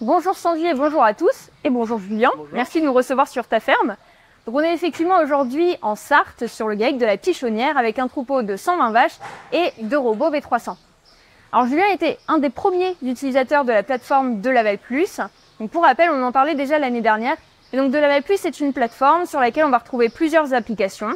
Bonjour Sandy et bonjour à tous. Et bonjour Julien, bonjour. Merci de nous recevoir sur ta ferme. Donc on est effectivement aujourd'hui en Sarthe, sur le GAEC de la Pichonnière, avec un troupeau de 120 vaches et 2 robots V300. Alors Julien était un des premiers utilisateurs de la plateforme DeLaval+. Donc pour rappel, on en parlait déjà l'année dernière. Et donc DeLaval+, c'est une plateforme sur laquelle on va retrouver plusieurs applications.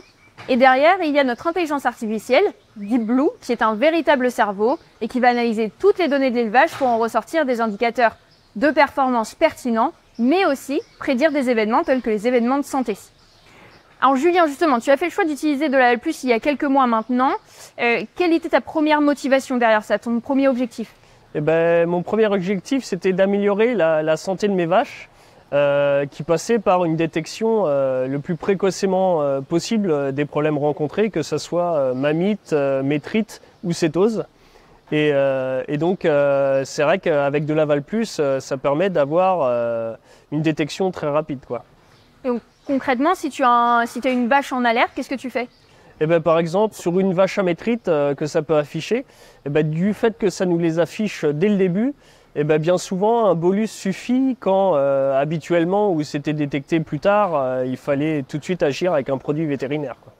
Et derrière, il y a notre intelligence artificielle, Deep Blue, qui est un véritable cerveau et qui va analyser toutes les données de l'élevage pour en ressortir des indicateurs de performance pertinents, mais aussi prédire des événements tels que les événements de santé. Alors Julien, justement, tu as fait le choix d'utiliser DeLaval+ il y a quelques mois maintenant. Quelle était ta première motivation derrière ça, ton premier objectif? Mon premier objectif, c'était d'améliorer la santé de mes vaches, qui passait par une détection le plus précocement possible des problèmes rencontrés, que ce soit mamite, métrite ou cétose. Et donc, c'est vrai qu'avec DeLaval+, ça permet d'avoir une détection très rapide, quoi. Et donc, concrètement, si tu as une vache en alerte, qu'est-ce que tu fais? Par exemple, sur une vache à métrite que ça peut afficher, du fait que ça nous les affiche dès le début, bien souvent, un bolus suffit quand habituellement, où c'était détecté plus tard, il fallait tout de suite agir avec un produit vétérinaire, quoi.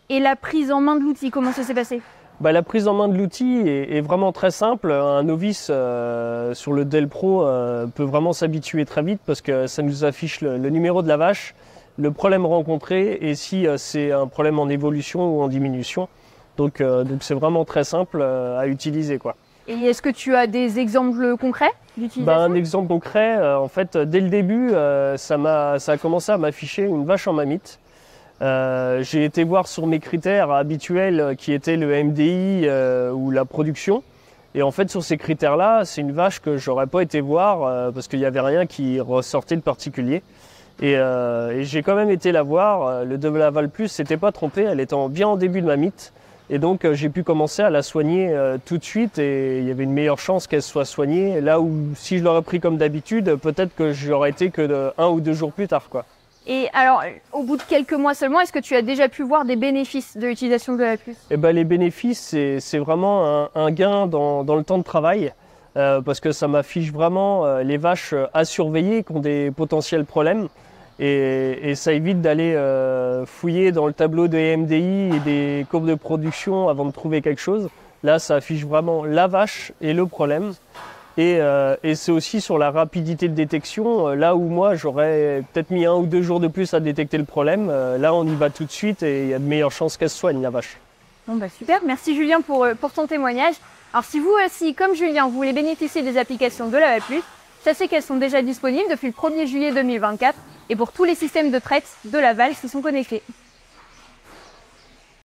Et la prise en main de l'outil, comment ça s'est passé? La prise en main de l'outil est vraiment très simple. Un novice sur le Del Pro peut vraiment s'habituer très vite parce que ça nous affiche le numéro de la vache, le problème rencontré et si c'est un problème en évolution ou en diminution. Donc c'est vraiment très simple à utiliser, quoi. Et est-ce que tu as des exemples concrets d'utilisation? Un exemple concret, en fait, dès le début, ça a commencé à m'afficher une vache en mamite. J'ai été voir sur mes critères habituels qui étaient le MDI ou la production. Et en fait, sur ces critères-là, c'est une vache que j'aurais pas été voir parce qu'il n'y avait rien qui ressortait de particulier. Et j'ai quand même été la voir. Le DeLaval+, s'était pas trompé, elle était bien en début de mamite. Et donc, j'ai pu commencer à la soigner tout de suite et il y avait une meilleure chance qu'elle soit soignée. Là où, si je l'aurais pris comme d'habitude, peut-être que j'aurais été que 1 ou 2 jours plus tard, quoi. Et alors, au bout de quelques mois seulement, est-ce que tu as déjà pu voir des bénéfices de l'utilisation de DeLaval+? Les bénéfices, c'est vraiment un gain dans le temps de travail parce que ça m'affiche vraiment les vaches à surveiller qui ont des potentiels problèmes et ça évite d'aller fouiller dans le tableau des MDI et des courbes de production avant de trouver quelque chose. Là, ça affiche vraiment la vache et le problème. Et c'est aussi sur la rapidité de détection, là où moi j'aurais peut-être mis 1 ou 2 jours de plus à détecter le problème, là on y va tout de suite et il y a de meilleures chances qu'elle se soigne, la vache. Bon super, merci Julien pour ton témoignage. Alors si vous aussi, comme Julien, vous voulez bénéficier des applications DeLaval+, sachez qu'elles sont déjà disponibles depuis le 1er juillet 2024 et pour tous les systèmes de traite DeLaval qui sont connectés.